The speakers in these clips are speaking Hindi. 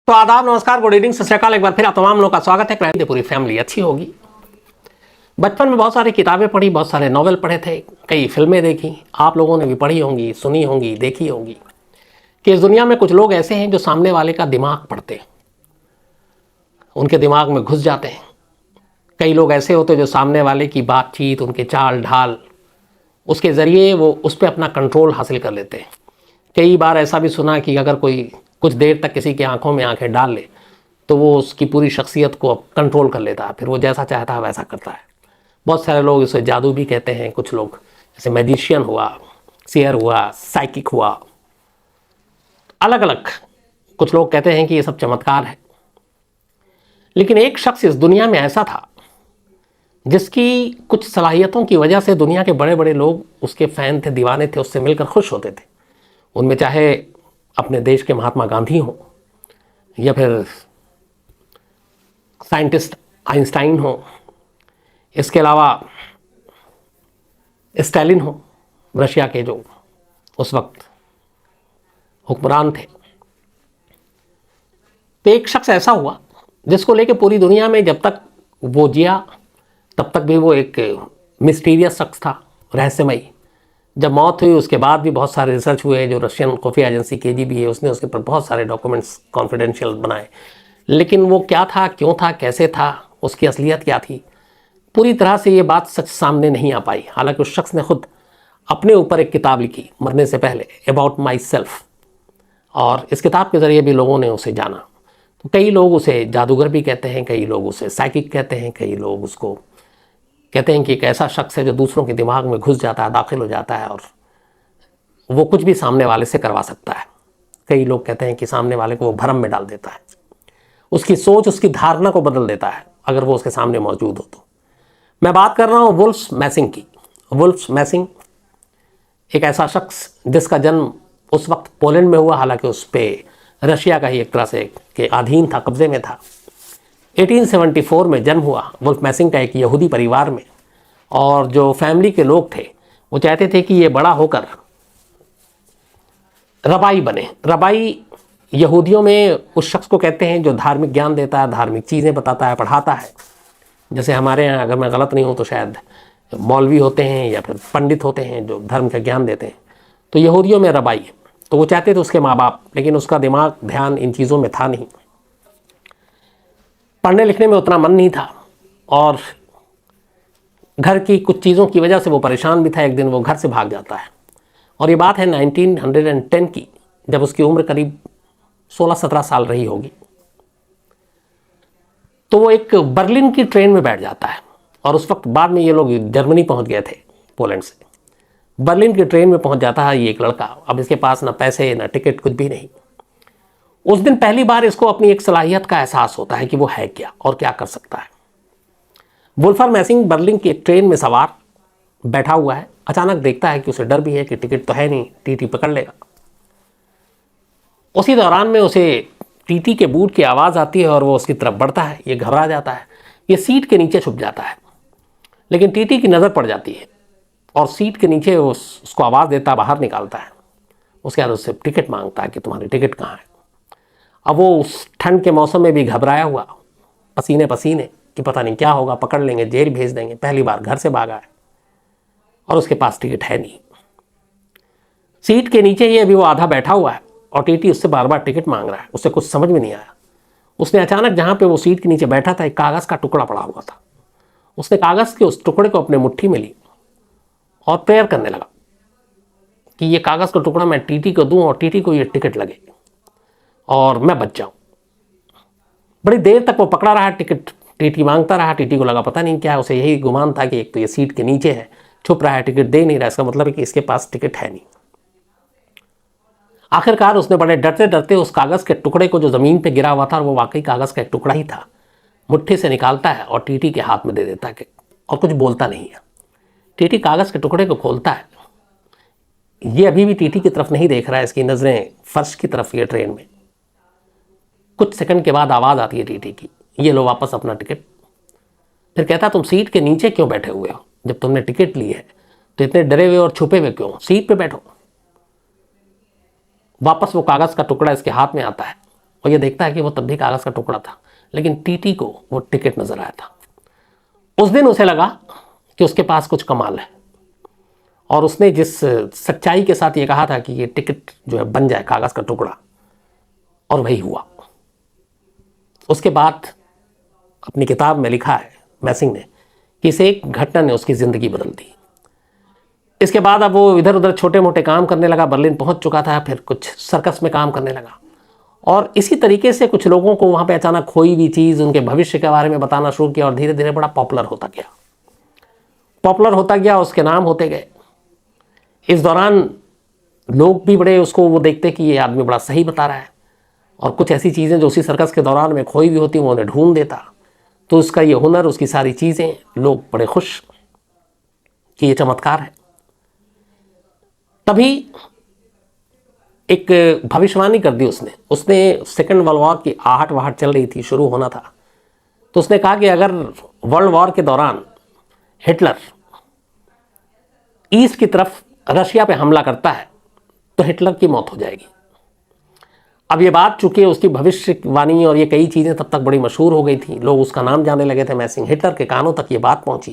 तो आदाब, नमस्कार, गुड इवनिंग, सत श्री अकाल। एक बार फिर आप तमाम लोगों का स्वागत है। क्राइम पूरी फैमिली अच्छी होगी। बचपन में बहुत सारी किताबें पढ़ी, बहुत सारे नॉवेल पढ़े थे, कई फिल्में देखी। आप लोगों ने भी पढ़ी होंगी, सुनी होंगी, देखी होंगी कि इस दुनिया में कुछ लोग ऐसे हैं जो सामने वाले का दिमाग पढ़ते हैं, उनके दिमाग में घुस जाते हैं। कई लोग ऐसे होते हैं जो सामने वाले की बातचीत, उनके चाल ढाल, उसके ज़रिए वो उस पर अपना कंट्रोल हासिल कर लेते हैं। कई बार ऐसा भी सुना कि अगर कोई कुछ देर तक किसी की आंखों में आंखें डाल ले तो वो उसकी पूरी शख्सियत को कंट्रोल कर लेता है, फिर वो जैसा चाहता है वैसा करता है। बहुत सारे लोग इसे जादू भी कहते हैं। कुछ लोग जैसे मैजिशियन हुआ, सीयर हुआ, साइकिक हुआ, अलग अलग कुछ लोग कहते हैं कि ये सब चमत्कार है। लेकिन एक शख्स इस दुनिया में ऐसा था जिसकी कुछ सलाहियतों की वजह से दुनिया के बड़े बड़े लोग उसके फ़ैन थे, दीवाने थे, उससे मिलकर खुश होते थे। उनमें चाहे अपने देश के महात्मा गांधी हों या फिर साइंटिस्ट आइंस्टाइन हो, इसके अलावा स्टालिन हो, रशिया के जो उस वक्त हुक्मरान थे। तो एक शख्स ऐसा हुआ जिसको लेके पूरी दुनिया में जब तक वो जिया तब तक भी वो एक मिस्टीरियस शख्स था, रहस्यमयी। जब मौत हुई उसके बाद भी बहुत सारे रिसर्च हुए। जो रशियन खुफिया एजेंसी KGB है, उसने उसके ऊपर बहुत सारे डॉक्यूमेंट्स कॉन्फिडेंशियल बनाए। लेकिन वो क्या था, क्यों था, कैसे था, उसकी असलियत क्या थी, पूरी तरह से ये बात सच सामने नहीं आ पाई। हालांकि उस शख्स ने खुद अपने ऊपर एक किताब लिखी मरने से पहले, अबाउट माई सेल्फ, और इस किताब के ज़रिए भी लोगों ने उसे जाना। तो कई लोग उसे जादूगर भी कहते हैं, कई लोग उसे साइकिक कहते हैं, कई लोग उसको कहते हैं कि एक ऐसा शख्स है जो दूसरों के दिमाग में घुस जाता है, दाखिल हो जाता है और वो कुछ भी सामने वाले से करवा सकता है। कई लोग कहते हैं कि सामने वाले को वो भरम में डाल देता है, उसकी सोच, उसकी धारणा को बदल देता है अगर वो उसके सामने मौजूद हो तो। मैं बात कर रहा हूँ वुल्फ मैसिंग की। वुल्फ मैसिंग एक ऐसा शख्स जिसका जन्म उस वक्त पोलैंड में हुआ, हालांकि उस पर रशिया का ही एक तरह से के अधीन था, कब्जे में था। 1874 में जन्म हुआ वुल्फ मैसिंग का एक यहूदी परिवार में। और जो फैमिली के लोग थे वो चाहते थे कि ये बड़ा होकर रबाई बने। रबाई यहूदियों में उस शख्स को कहते हैं जो धार्मिक ज्ञान देता है, धार्मिक चीज़ें बताता है, पढ़ाता है। जैसे हमारे यहाँ, अगर मैं गलत नहीं हूँ तो शायद मौलवी होते हैं या फिर पंडित होते हैं जो धर्म का ज्ञान देते हैं। तो यहूदियों में रबाई है। तो वो चाहते थे उसके माँ बाप, लेकिन उसका दिमाग, ध्यान इन चीज़ों में था नहीं, पढ़ने लिखने में उतना मन नहीं था और घर की कुछ चीज़ों की वजह से वो परेशान भी था। एक दिन वो घर से भाग जाता है और ये बात है 1910 की, जब उसकी उम्र करीब 16-17 साल रही होगी। तो वो एक बर्लिन की ट्रेन में बैठ जाता है और उस वक्त बाद में ये लोग जर्मनी पहुंच गए थे पोलैंड से। बर्लिन की ट्रेन में पहुंच जाता है ये एक लड़का। अब इसके पास ना पैसे, ना टिकट, कुछ भी नहीं। उस दिन पहली बार इसको अपनी एक सलाहियत का एहसास होता है कि वो है क्या और क्या कर सकता है। वुल्फर मैसिंग बर्लिन की एक ट्रेन में सवार बैठा हुआ है। अचानक देखता है कि उसे डर भी है कि टिकट तो है नहीं, टीटी पकड़ लेगा। उसी दौरान में उसे टीटी के बूट की आवाज़ आती है और वो उसकी तरफ बढ़ता है। ये घबरा जाता है, ये सीट के नीचे छुप जाता है। लेकिन टीटी की नज़र पड़ जाती है और सीट के नीचे उसको आवाज़ देता, बाहर निकालता है। उसके बाद उससे टिकट मांगता है कि तुम्हारी टिकट कहाँ है। अब वो उस ठंड के मौसम में भी घबराया हुआ, पसीने पसीने, कि पता नहीं क्या होगा, पकड़ लेंगे, जेल भेज देंगे, पहली बार घर से भागा है और उसके पास टिकट है नहीं। सीट के नीचे ही अभी वो आधा बैठा हुआ है और टीटी उससे बार बार टिकट मांग रहा है। उससे कुछ समझ में नहीं आया। उसने अचानक जहाँ पे वो सीट के नीचे बैठा था एक कागज़ का टुकड़ा पड़ा हुआ था। उसने कागज़ के उस टुकड़े को अपने मुट्ठी में ली और प्रेयर करने लगा कि ये कागज़ का टुकड़ा मैं टीटी को दूं और टीटी को ये टिकट लगे और मैं बच जाऊं। बड़ी देर तक वो पकड़ा रहा टिकट, टीटी मांगता रहा। टीटी को लगा पता नहीं क्या है, उसे यही गुमान था कि एक तो ये सीट के नीचे है, छुप रहा है, टिकट दे नहीं रहा, इसका मतलब है कि इसके पास टिकट है नहीं। आखिरकार उसने बड़े डरते डरते उस कागज़ के टुकड़े को, जो ज़मीन पे गिरा हुआ था और वो वाकई कागज़ का एक टुकड़ा ही था, मुट्ठी से निकालता है और टीटी के हाथ में दे देता है और कुछ बोलता नहीं है। टीटी कागज़ के टुकड़े को खोलता है। ये अभी भी टीटी की तरफ नहीं देख रहा है, इसकी नज़रें फर्श की तरफ ये ट्रेन में। कुछ सेकंड के बाद आवाज़ आती है टीटी की, ये लो वापस अपना टिकट। फिर कहता तुम सीट के नीचे क्यों बैठे हुए हो? जब तुमने टिकट ली है तो इतने डरे हुए और छुपे हुए क्यों? सीट पे बैठो। वापस वो कागज़ का टुकड़ा इसके हाथ में आता है और ये देखता है कि वो तब भी कागज़ का टुकड़ा था, लेकिन टीटी को वो टिकट नज़र आया था। उस दिन उसे लगा कि उसके पास कुछ कमाल है, और उसने जिस सच्चाई के साथ ये कहा था कि ये टिकट जो है बन जाए कागज़ का टुकड़ा, और वही हुआ। उसके बाद अपनी किताब में लिखा है मैसिंग ने कि इस एक घटना ने उसकी ज़िंदगी बदल दी। इसके बाद अब वो इधर उधर छोटे मोटे काम करने लगा, बर्लिन पहुंच चुका था, फिर कुछ सर्कस में काम करने लगा, और इसी तरीके से कुछ लोगों को वहाँ पे अचानक खोई हुई चीज़, उनके भविष्य के बारे में बताना शुरू किया, और धीरे धीरे बड़ा पॉपुलर होता गया, उसके नाम होते गए। इस दौरान लोग भी बड़े उसको वो देखते कि ये आदमी बड़ा सही बता रहा है, और कुछ ऐसी चीज़ें जो उसी सर्कस के दौरान में खोई हुई होती वो उन्हें ढूंढ देता। तो उसका ये हुनर, उसकी सारी चीज़ें, लोग बड़े खुश कि ये चमत्कार है। तभी एक भविष्यवाणी कर दी उसने सेकेंड वर्ल्ड वॉर की आहट वहाट चल रही थी, शुरू होना था। तो उसने कहा कि अगर वर्ल्ड वॉर के दौरान हिटलर ईस्ट की तरफ रशिया पे हमला करता है तो हिटलर की मौत हो जाएगी। अब ये बात चूंकि उसकी भविष्यवाणी और ये कई चीज़ें तब तक बड़ी मशहूर हो गई थी, लोग उसका नाम जानने लगे थे मैसिंग। हिटलर के कानों तक ये बात पहुंची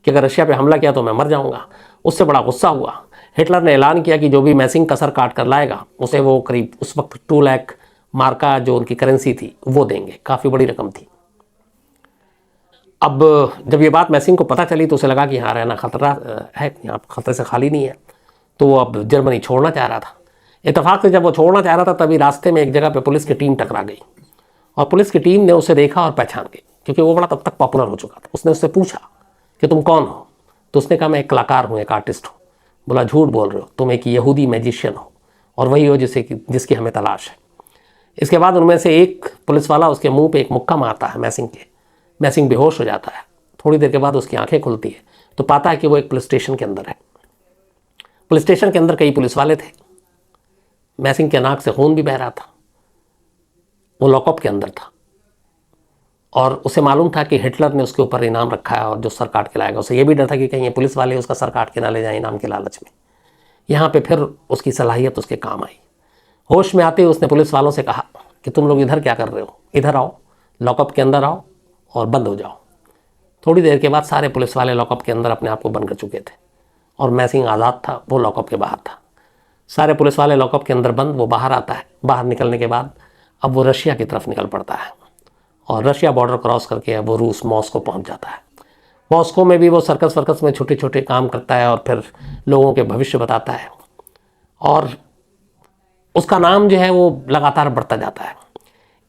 कि अगर रशिया पे हमला किया तो मैं मर जाऊंगा। उससे बड़ा गुस्सा हुआ। हिटलर ने ऐलान किया कि जो भी मैसिंग का सर काट कर लाएगा उसे वो करीब उस वक्त 2 लाख मार्का जो उनकी करेंसी थी वो देंगे, काफ़ी बड़ी रकम थी। अब जब ये बात मैसिंग को पता चली तो उसे लगा कि यहाँ रहना खतरा है, यहाँ खतरे से खाली नहीं है, तो वो अब जर्मनी छोड़ना चाह रहा था। इत्तेफाक से जब वो छोड़ना चाह रहा था तभी रास्ते में एक जगह पे पुलिस की टीम टकरा गई, और पुलिस की टीम ने उसे देखा और पहचान गई, क्योंकि वो बड़ा तब तक पॉपुलर हो चुका था। उसने उससे पूछा कि तुम कौन हो? तो उसने कहा मैं एक कलाकार हूँ, एक आर्टिस्ट हूँ। बोला झूठ बोल रहे हो, तुम एक यहूदी मैजिशियन हो, और वही हो जिसकी हमें तलाश है। इसके बाद उनमें से एक पुलिस वाला उसके मुंह पे एक मुक्का मारता है मैसिंग के। मैसिंग बेहोश हो जाता है। थोड़ी देर के बाद उसकी आंखें खुलती है तो पाता है कि वो एक पुलिस स्टेशन के अंदर है। पुलिस स्टेशन के अंदर कई पुलिस वाले थे। मैसिंग के नाक से खून भी बह रहा था। वो लॉकअप के अंदर था, और उसे मालूम था कि हिटलर ने उसके ऊपर इनाम रखा है और जो सर काट के लाएगा। उसे ये भी डर था कि कहीं ये पुलिस वाले उसका सर काट के ना ले जाए इनाम के लालच में। यहाँ पे फिर उसकी सलाहियत उसके काम आई। होश में आते ही उसने पुलिस वालों से कहा कि तुम लोग इधर क्या कर रहे हो, इधर आओ, लॉकअप के अंदर आओ और बंद हो जाओ। थोड़ी देर के बाद सारे पुलिस वाले लॉकअप के अंदर अपने आप को बंद कर चुके थे, और मैसिंग आज़ाद था, वो लॉकअप के बाहर था। सारे पुलिस वाले लॉकअप के अंदर बंद, वो बाहर आता है। बाहर निकलने के बाद अब वो रशिया की तरफ निकल पड़ता है, और रशिया बॉर्डर क्रॉस करके अब वो रूस मॉस्को पहुंच जाता है। मॉस्को में भी वो सर्कस वर्कस में छोटे छोटे काम करता है, और फिर लोगों के भविष्य बताता है, और उसका नाम जो है वो लगातार बढ़ता जाता है।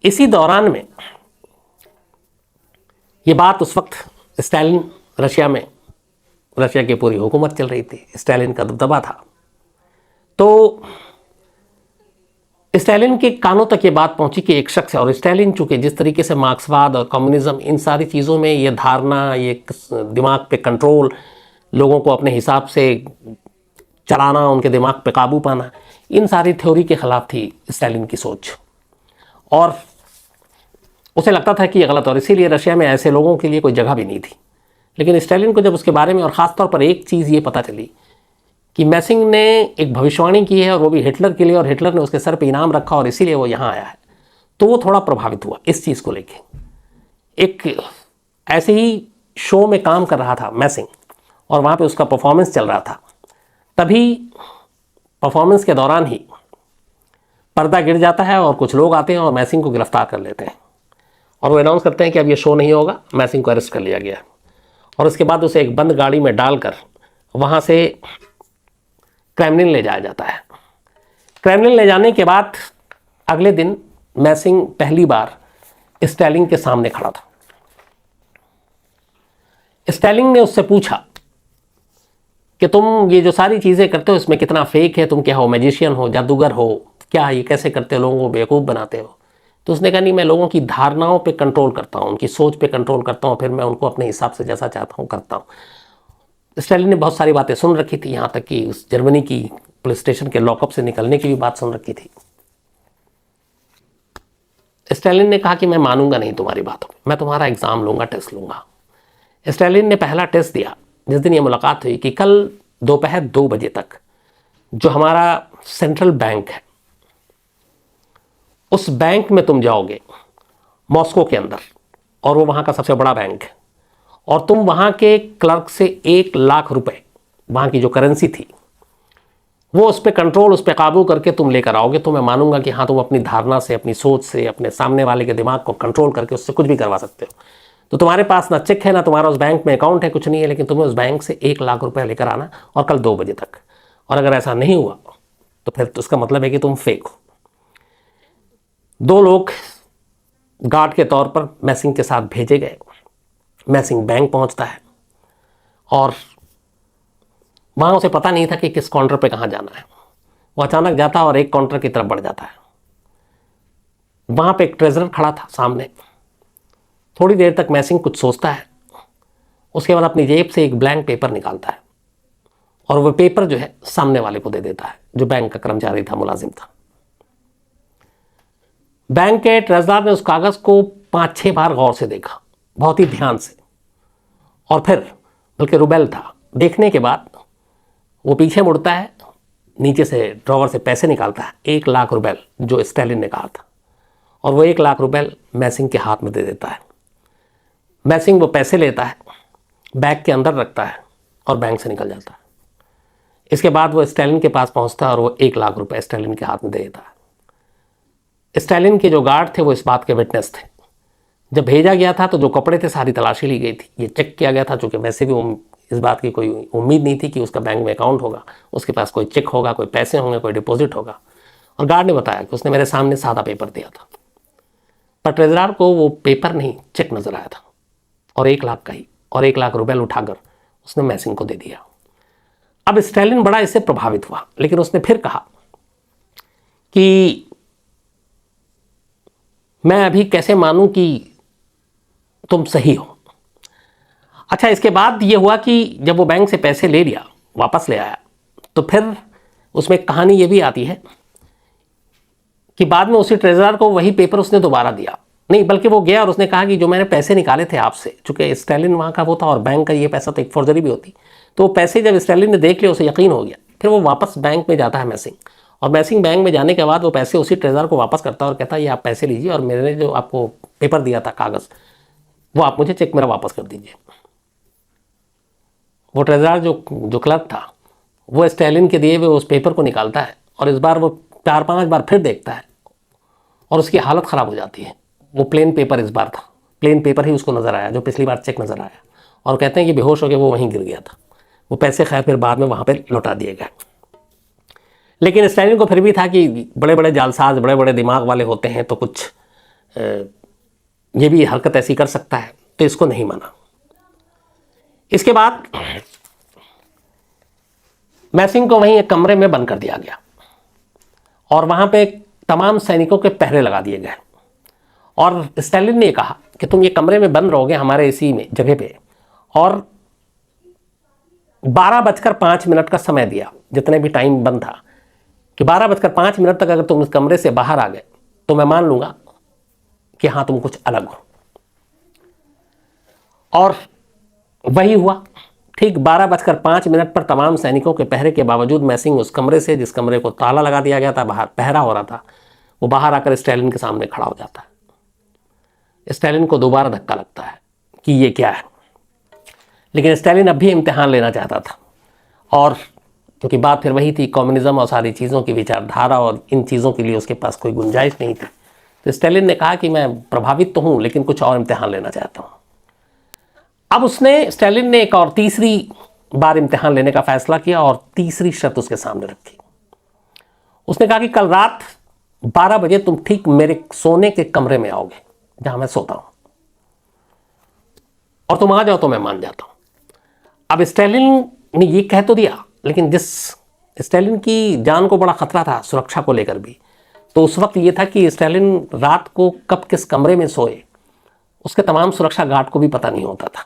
इसी दौरान में ये बात, उस वक्त स्टालिन रशिया में, रशिया की पूरी हुकूमत चल रही थी, स्टालिन का दबदबा था। तो स्टालिन के कानों तक ये बात पहुंची कि एक शख्स है, और स्टालिन चूंकि जिस तरीके से मार्क्सवाद और कम्युनिज्म, इन सारी चीज़ों में ये धारणा, ये दिमाग पे कंट्रोल, लोगों को अपने हिसाब से चलाना, उनके दिमाग पे काबू पाना, इन सारी थ्योरी के ख़िलाफ़ थी स्टालिन की सोच, और उसे लगता था कि ये गलत, और इसीलिए रशिया में ऐसे लोगों के लिए कोई जगह भी नहीं थी। लेकिन स्टालिन को जब उसके बारे में, और ख़ासतौर पर एक चीज़ ये पता चली कि मैसिंग ने एक भविष्यवाणी की है, और वो भी हिटलर के लिए, और हिटलर ने उसके सर पे इनाम रखा और इसीलिए वो यहाँ आया है, तो वो थोड़ा प्रभावित हुआ इस चीज़ को लेके। एक ऐसे ही शो में काम कर रहा था मैसिंग, और वहाँ पे उसका परफॉर्मेंस चल रहा था। तभी परफॉर्मेंस के दौरान ही पर्दा गिर जाता है, और कुछ लोग आते हैं और मैसिंग को गिरफ्तार कर लेते हैं, और वो अनाउंस करते हैं कि अब ये शो नहीं होगा, मैसिंग को अरेस्ट कर लिया गया। और उसके बाद उसे एक बंद गाड़ी में डालकर वहाँ से क्रेमलिन ले जाया जाता है। क्रेमलिन ले जाने के बाद अगले दिन मैसिंग पहली बार स्टालिन के सामने खड़ा था। स्टालिन ने उससे पूछा कि तुम ये जो सारी चीज़ें करते हो इसमें कितना फेक है, तुम क्या हो, मैजिशियन हो, जादूगर हो, क्या ये कैसे करते हो, लोगों को बेवकूफ़ बनाते हो? तो उसने कहा नहीं, मैं लोगों की धारणाओं पे कंट्रोल करता हूँ, उनकी सोच पे कंट्रोल करता हूँ, फिर मैं उनको अपने हिसाब से जैसा चाहता हूँ करता हूँ। स्टालिन ने बहुत सारी बातें सुन रखी थी, यहाँ तक कि उस जर्मनी की पुलिस स्टेशन के लॉकअप से निकलने की भी बात सुन रखी थी। स्टालिन ने कहा कि मैं मानूंगा नहीं तुम्हारी बातों पे, मैं तुम्हारा एग्ज़ाम लूँगा, टेस्ट लूँगा। स्टालिन ने पहला टेस्ट दिया जिस दिन ये मुलाकात हुई कि कल दोपहर 2 बजे तक जो हमारा सेंट्रल बैंक है उस बैंक में तुम जाओगे मॉस्को के अंदर, और वो वहाँ का सबसे बड़ा बैंक है, और तुम वहाँ के क्लर्क से 1 लाख रुपए, वहाँ की जो करेंसी थी, वो उस पर कंट्रोल, उस पर काबू करके तुम लेकर आओगे, तो मैं मानूंगा कि हाँ तुम अपनी धारणा से, अपनी सोच से, अपने सामने वाले के दिमाग को कंट्रोल करके उससे कुछ भी करवा सकते हो। तो तुम्हारे पास ना चेक है, ना तुम्हारा उस बैंक में अकाउंट है, कुछ नहीं है, लेकिन तुम्हें उस बैंक से 1 लाख रुपए लेकर आना, और कल 2 बजे तक। और अगर ऐसा नहीं हुआ तो फिर तो उसका मतलब है कि तुम फेक हो। 2 लोग गार्ड के तौर पर मैसिंग के साथ भेजे गए। मैसिंग बैंक पहुंचता है, और वहाँ उसे पता नहीं था कि किस काउंटर पे कहाँ जाना है। वो अचानक जाता है और एक काउंटर की तरफ बढ़ जाता है। वहाँ पे एक ट्रेजरर खड़ा था सामने। थोड़ी देर तक मैसिंग कुछ सोचता है, उसके बाद अपनी जेब से एक ब्लैंक पेपर निकालता है, और वो पेपर जो है सामने वाले को दे देता है, जो बैंक का कर्मचारी था, मुलाजिम था। बैंक के ट्रेजरर ने उस कागज़ को 5-6 बार गौर से देखा, बहुत ही ध्यान से, और फिर, बल्कि रुबेल था, देखने के बाद वो पीछे मुड़ता है, नीचे से ड्रॉवर से पैसे निकालता है, 1 लाख रुबेल जो स्टालिन ने कहा था, और वो 1 लाख रुबेल मैसिंग के हाथ में दे देता है। मैसिंग वो पैसे लेता है, बैग के अंदर रखता है, और बैंक से निकल जाता है। इसके बाद वो स्टालिन के पास पहुंचता है, और वो 1 लाख रुपए स्टालिन के हाथ में दे देता है। स्टालिन के जो गार्ड थे वो इस बात के विटनेस थे। जब भेजा गया था तो जो कपड़े थे सारी तलाशी ली गई थी, ये चेक किया गया था, चूँकि वैसे भी इस बात की कोई उम्मीद नहीं थी कि उसका बैंक में अकाउंट होगा, उसके पास कोई चेक होगा, कोई पैसे होंगे, कोई डिपॉजिट होगा। और गार्ड ने बताया कि उसने मेरे सामने सादा पेपर दिया था, पर ट्रेजरर को वो पेपर नहीं, चेक नजर आया था, और 1 लाख का ही, और 1 लाख रुपये उठाकर उसने मैसिंग को दे दिया। अब स्टालिन बड़ा इससे प्रभावित हुआ, लेकिन उसने फिर कहा कि मैं अभी कैसे मानूं कि तुम सही हो। अच्छा, इसके बाद ये हुआ कि जब वो बैंक से पैसे ले लिया, वापस ले आया, तो फिर उसमें कहानी ये भी आती है कि बाद में उसी ट्रेजरर को वही पेपर उसने दोबारा दिया। नहीं, बल्कि वो गया और उसने कहा कि जो मैंने पैसे निकाले थे आपसे, चूंकि स्टालिन वहाँ का वो था और बैंक का ये पैसा तो एक फोर्जरी भी होती, तो वो पैसे जब स्टालिन ने देख लिया, उसे यकीन हो गया। फिर वो वापस बैंक में जाता है मैसिंग, और मैसिंग बैंक में जाने के बाद वो पैसे उसी ट्रेजरर को वापस करता है और कहता है ये आप पैसे लीजिए, और मैंने जो आपको पेपर दिया था कागज़, वो आप मुझे चेक मेरा वापस कर दीजिए। वो ट्रेजरर जो क्लर्क था, वो स्टालिन के दिए हुए उस पेपर को निकालता है, और इस बार वो 4-5 बार फिर देखता है, और उसकी हालत ख़राब हो जाती है। वो प्लेन पेपर इस बार था, प्लेन पेपर ही उसको नज़र आया, जो पिछली बार चेक नज़र आया, और कहते हैं कि बेहोश हो के वो वहीं गिर गया था। वो पैसे खैर फिर बाद में वहाँ पर लौटा दिए गए। लेकिन स्टालिन को फिर भी था कि बड़े बड़े जालसाज, बड़े बड़े दिमाग वाले होते हैं, तो कुछ ये भी हरकत ऐसी कर सकता है, तो इसको नहीं माना। इसके बाद मैसिंग को वहीं एक कमरे में बंद कर दिया गया, और वहाँ पे तमाम सैनिकों के पहरे लगा दिए गए, और स्टालिन ने कहा कि तुम ये कमरे में बंद रहोगे हमारे इसी में जगह पे, और 12:05 का समय दिया, जितने भी टाइम बंद था, कि 12:05 तक अगर तुम इस कमरे से बाहर आ गए तो मैं मान लूंगा कि हाँ तुम कुछ अलग हो। और वही हुआ। ठीक 12:05 पर तमाम सैनिकों के पहरे के बावजूद मैसिंग उस कमरे से, जिस कमरे को ताला लगा दिया गया था, बाहर पहरा हो रहा था, वो बाहर आकर स्टालिन के सामने खड़ा हो जाता है। स्टालिन को दोबारा धक्का लगता है कि ये क्या है, लेकिन स्टालिन अब भी इम्तिहान लेना चाहता था, और क्योंकि बात फिर वही थी, कम्युनिज्म और सारी चीज़ों की विचारधारा, और इन चीज़ों के लिए उसके पास कोई गुंजाइश नहीं थी। तो स्टालिन ने कहा कि मैं प्रभावित तो हूँ, लेकिन कुछ और इम्तिहान लेना चाहता हूँ। अब स्टालिन ने एक और तीसरी बार इम्तिहान लेने का फैसला किया, और तीसरी शर्त उसके सामने रखी। उसने कहा कि कल रात 12 बजे तुम ठीक मेरे सोने के कमरे में आओगे, जहां मैं सोता हूं, और तुम आ जाओ तो मैं मान जाता हूं। अब स्टालिन ने ये कह तो दिया, लेकिन जिस स्टालिन की जान को बड़ा खतरा था सुरक्षा को लेकर भी, तो उस वक्त ये था कि स्टालिन रात को कब किस कमरे में सोए उसके तमाम सुरक्षा गार्ड को भी पता नहीं होता था।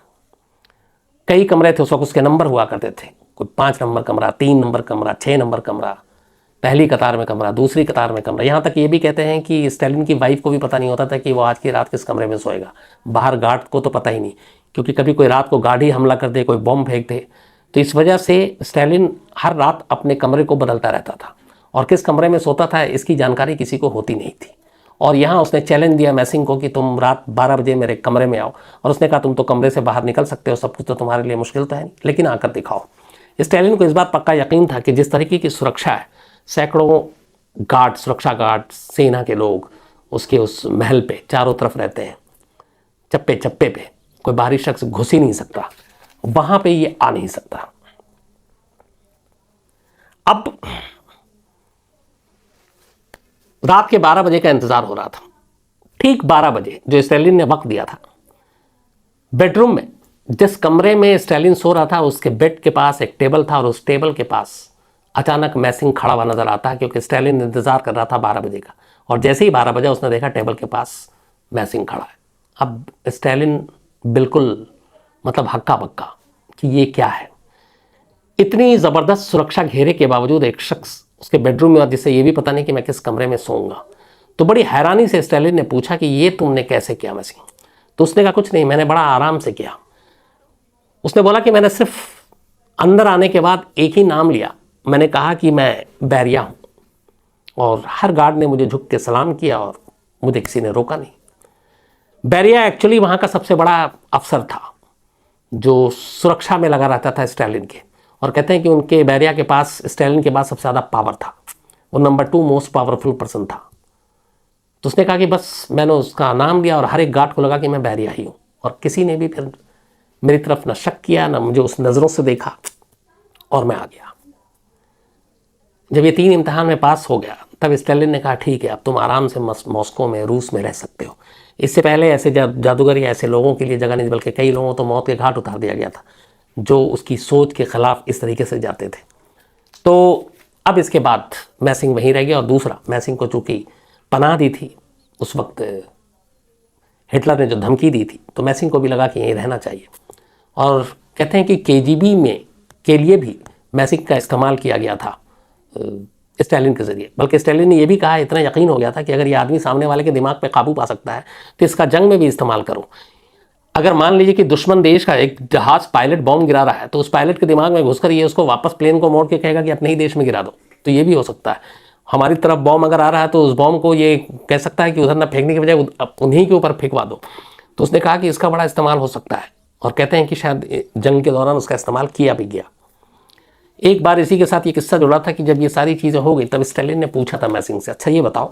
कई कमरे थे उस वक्त, उसके नंबर हुआ करते थे, कोई 5 नंबर कमरा, 3 नंबर कमरा, 6 नंबर कमरा, पहली कतार में कमरा, दूसरी कतार में कमरा। यहाँ तक ये भी कहते हैं कि स्टालिन की वाइफ को भी पता नहीं होता था कि वो आज की रात किस कमरे में सोएगा। बाहर गार्ड को तो पता ही नहीं, क्योंकि कभी कोई रात को गार्ड ही हमला कर दे, कोई बॉम्ब फेंक दे, तो इस वजह से स्टालिन हर रात अपने कमरे को बदलता रहता था, और किस कमरे में सोता था इसकी जानकारी किसी को होती नहीं थी। और यहाँ उसने चैलेंज दिया मैसिंग को कि तुम रात 12 बजे मेरे कमरे में आओ, और उसने कहा तुम तो कमरे से बाहर निकल सकते हो, सब कुछ तो तुम्हारे लिए मुश्किल तो है नहीं, लेकिन आकर दिखाओ। स्टालिन को इस बात पक्का यकीन था कि जिस तरीके की सुरक्षा है, सैकड़ों गार्ड, सुरक्षा गार्ड, सेना के लोग उसके उस महल पे चारों तरफ रहते हैं, चप्पे चप्पे पे, कोई बाहरी शख्स घुस ही नहीं सकता, वहां पे ये आ नहीं सकता। अब रात के 12 बजे का इंतजार हो रहा था। ठीक 12 बजे जो स्टालिन ने वक्त दिया था, बेडरूम में जिस कमरे में स्टालिन सो रहा था उसके बेड के पास एक टेबल था, और उस टेबल के पास अचानक मैसिंग खड़ा हुआ नजर आता है, क्योंकि स्टालिन इंतजार कर रहा था 12 बजे का, और जैसे ही 12 बजा उसने देखा टेबल के पास मैसिंग खड़ा है। अब स्टालिन बिल्कुल मतलब हक्का बक्का कि ये क्या है। इतनी ज़बरदस्त सुरक्षा घेरे के बावजूद एक शख्स उसके बेडरूम में, और जिससे ये भी पता नहीं कि मैं किस कमरे में सोऊंगा। तो बड़ी हैरानी से स्टालिन ने पूछा कि ये तुमने कैसे किया मैसिंग? तो उसने कहा कुछ नहीं, मैंने बड़ा आराम से किया। उसने बोला कि मैंने सिर्फ अंदर आने के बाद एक ही नाम लिया, मैंने कहा कि मैं बैरिया हूँ, और हर गार्ड ने मुझे झुक के सलाम किया और मुझे किसी ने रोका नहीं। बैरिया एक्चुअली वहाँ का सबसे बड़ा अफसर था जो सुरक्षा में लगा रहता था स्टालिन के, और कहते हैं कि उनके बैरिया के पास स्टालिन के बाद सबसे ज़्यादा पावर था, वो नंबर 2 मोस्ट पावरफुल पर्सन था। तो उसने कहा कि बस मैंने उसका नाम लिया और हर एक गार्ड को लगा कि मैं बैरिया ही हूँ, और किसी ने भी फिर मेरी तरफ न शक किया न मुझे उस नज़रों से देखा, और मैं आ गया। जब ये 3 इम्तिहान में पास हो गया तब स्टालिन ने कहा ठीक है, अब तुम आराम से मॉस्को में, रूस में रह सकते हो। इससे पहले ऐसे जादूगर या ऐसे लोगों के लिए जगह नहीं, बल्कि कई लोगों तो मौत के घाट उतार दिया गया था जो उसकी सोच के खिलाफ इस तरीके से जाते थे। तो अब इसके बाद मैसिंग वहीं रह गया, और दूसरा, मैसिंग को चूँकि पनाह दी थी उस वक्त हिटलर ने जो धमकी दी थी, तो मैसिंग को भी लगा कि यहीं रहना चाहिए। और कहते हैं कि KGB में के लिए भी मैसिंग का इस्तेमाल किया गया था स्टालिन के ज़रिए। बल्कि स्टालिन ने यह भी कहा, इतना यकीन हो गया था कि अगर ये आदमी सामने वाले के दिमाग पे काबू पा सकता है तो इसका जंग में भी इस्तेमाल करो। अगर मान लीजिए कि दुश्मन देश का एक जहाज़ पायलट बॉम्ब गिरा रहा है, तो उस पायलट के दिमाग में घुसकर ये उसको वापस प्लेन को मोड़ के कहेगा कि अपने ही देश में गिरा दो, तो ये भी हो सकता है। हमारी तरफ बॉम्ब अगर आ रहा है तो उस बॉम्ब को ये कह सकता है कि उधर ना फेंकने की बजाय उन्हीं के ऊपर फेंकवा दो। तो उसने कहा कि इसका बड़ा इस्तेमाल हो सकता है, और कहते हैं कि शायद जंग के दौरान उसका इस्तेमाल किया भी गया। एक बार इसी के साथ ये किस्सा जुड़ा था कि जब ये सारी चीज़ें हो गई तब स्टालिन ने पूछा था मैसिंग से, अच्छा ये बताओ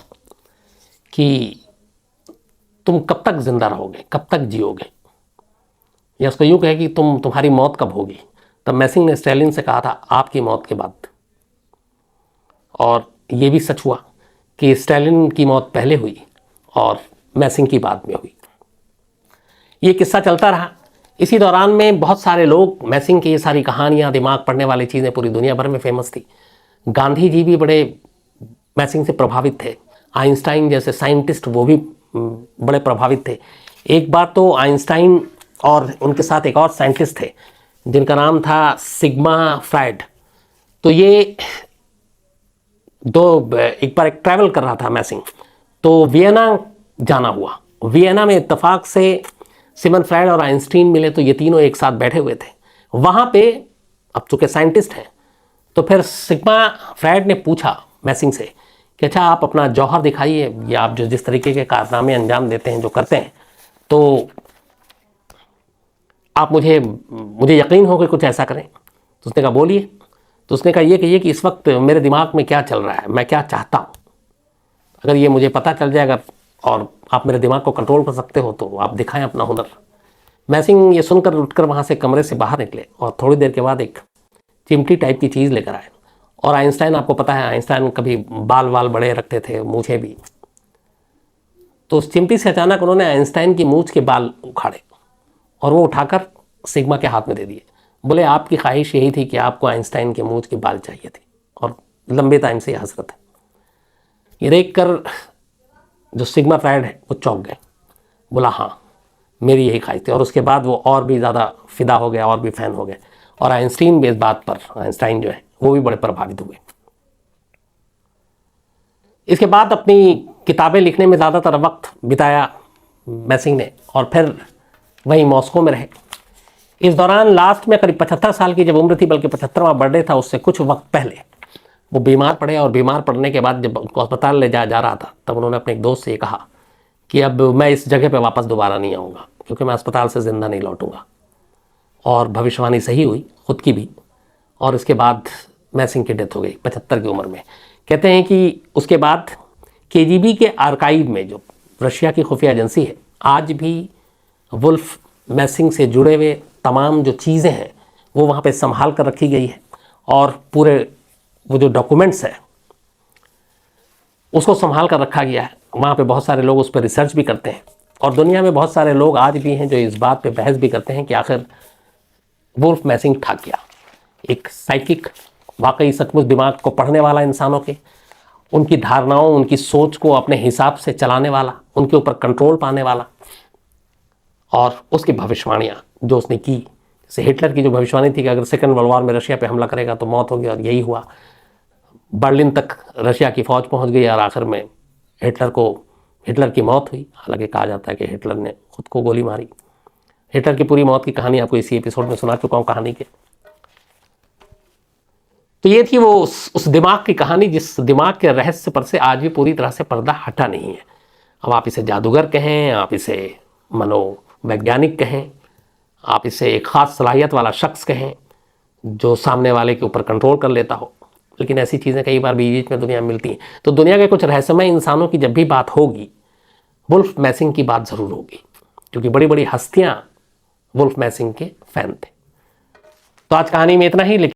कि तुम कब तक जिंदा रहोगे, कब तक जियोगे, या उसको यूँ कहे कि तुम्हारी मौत कब होगी। तब मैसिंग ने स्टालिन से कहा था आपकी मौत के बाद। और ये भी सच हुआ कि स्टालिन की मौत पहले हुई और मैसिंग की बाद में हुई। ये किस्सा चलता रहा। इसी दौरान में बहुत सारे लोग, मैसिंग की ये सारी कहानियाँ, दिमाग पढ़ने वाली चीज़ें पूरी दुनिया भर में फेमस थी। गांधी जी भी बड़े मैसिंग से प्रभावित थे। आइंस्टाइन जैसे साइंटिस्ट वो भी बड़े प्रभावित थे। एक बार तो आइंस्टाइन और उनके साथ एक और साइंटिस्ट थे जिनका नाम था सिग्मा फ्रायड। तो ये एक बार एक ट्रैवल कर रहा था मैसिंग, तो वियना जाना हुआ। वियना में इत्तेफाक से सिमन फ्रायड और आइंस्टीन मिले, तो ये तीनों एक साथ बैठे हुए थे वहाँ पे। अब चूँकि साइंटिस्ट हैं तो फिर सिग्मा फ्रायड ने पूछा मैसिंग से कि अच्छा आप अपना जौहर दिखाइए, या आप जिस तरीके के कारनामे अंजाम देते हैं, जो करते हैं, तो आप मुझे यकीन हो कि कुछ ऐसा करें। तो उसने कहा बोलिए। तो उसने कहा ये कहिए कि इस वक्त मेरे दिमाग में क्या चल रहा है, मैं क्या चाहता हूँ, अगर ये मुझे पता चल जाएगा और आप मेरे दिमाग को कंट्रोल कर सकते हो तो आप दिखाएं अपना हुनर। मैसिंग ये सुनकर उठकर वहाँ से कमरे से बाहर निकले और थोड़ी देर के बाद एक चिमटी टाइप की चीज़ लेकर आए। और आइंस्टाइन, आपको पता है आइंस्टाइन कभी बाल बड़े रखते थे, मूछें भी। तो उस चिमटी से अचानक उन्होंने आइंस्टाइन की मूछ के बाल उखाड़े और वो उठाकर सिग्मा के हाथ में दे दिए। बोले आपकी ख्वाहिश यही थी कि आपको आइंस्टाइन के मूछ के बाल चाहिए थे और लंबे टाइम से ये हसरत है। ये देख कर जो सिग्मा फ्रायड है वो चौंक गए, बोला हाँ मेरी यही ख्वाहिश थी। और उसके बाद वो और भी ज़्यादा फिदा हो गया और भी फ़ैन हो गए। और आइंस्टीन भी इस बात पर, आइंस्टाइन जो है वो भी बड़े प्रभावित हुए। इसके बाद अपनी किताबें लिखने में ज़्यादातर वक्त बिताया मैसिंग ने और फिर वहीं मॉस्को में रहे। इस दौरान लास्ट में करीब 75 साल की जब उम्र थी, बल्कि 75वां बर्थडे था, उससे कुछ वक्त पहले वो बीमार पड़े और बीमार पड़ने के बाद जब उनको अस्पताल ले जा रहा था, तब उन्होंने अपने एक दोस्त से ये कहा कि अब मैं इस जगह पे वापस दोबारा नहीं आऊँगा, क्योंकि मैं अस्पताल से ज़िंदा नहीं लौटूंगा। और भविष्यवाणी सही हुई, खुद की भी। और इसके बाद मैसिंग की डेथ हो गई 75 की उम्र में। कहते हैं कि उसके बाद केजीबी के आर्काइव में, जो रशिया की खुफिया एजेंसी है, आज भी वुल्फ मैसिंग से जुड़े हुए तमाम जो चीज़ें हैं वो वहाँ पे संभाल कर रखी गई है। और पूरे वो जो डॉक्यूमेंट्स है उसको संभाल कर रखा गया है। वहाँ पे बहुत सारे लोग उस पर रिसर्च भी करते हैं, और दुनिया में बहुत सारे लोग आज भी हैं जो इस बात पे बहस भी करते हैं कि आखिर वुल्फ मैसिंग था क्या। एक साइकिक, वाकई सचमुच दिमाग को पढ़ने वाला, इंसानों के उनकी धारणाओं, उनकी सोच को अपने हिसाब से चलाने वाला, उनके ऊपर कंट्रोल पाने वाला, और उसकी भविष्यवाणियाँ जो उसने की। जैसे हिटलर की जो भविष्यवाणी थी कि अगर सेकंड वर्ल्ड वॉर में रशिया पे हमला करेगा तो मौत होगी, और यही हुआ। बर्लिन तक रशिया की फ़ौज पहुंच गई और आखिर में हिटलर की मौत हुई। हालांकि कहा जाता है कि हिटलर ने खुद को गोली मारी। हिटलर की पूरी मौत की कहानी आपको इसी एपिसोड में सुना चुका हूँ कहानी के। तो ये थी वो उस दिमाग की कहानी, जिस दिमाग के रहस्य पर से आज भी पूरी तरह से पर्दा हटा नहीं है। अब आप इसे जादूगर कहें, आप इसे मनोवैज्ञानिक कहें, आप इसे एक ख़ास सलाहियत वाला शख्स कहें जो सामने वाले के ऊपर कंट्रोल कर लेता हो, लेकिन ऐसी चीज़ें कई बार बीच में दुनिया में मिलती हैं। तो दुनिया के कुछ रहस्यमय इंसानों की जब भी बात होगी, वुल्फ मैसिंग की बात ज़रूर होगी, क्योंकि बड़ी बड़ी हस्तियाँ वुल्फ मैसिंग के फ़ैन थे। तो आज कहानी में इतना ही।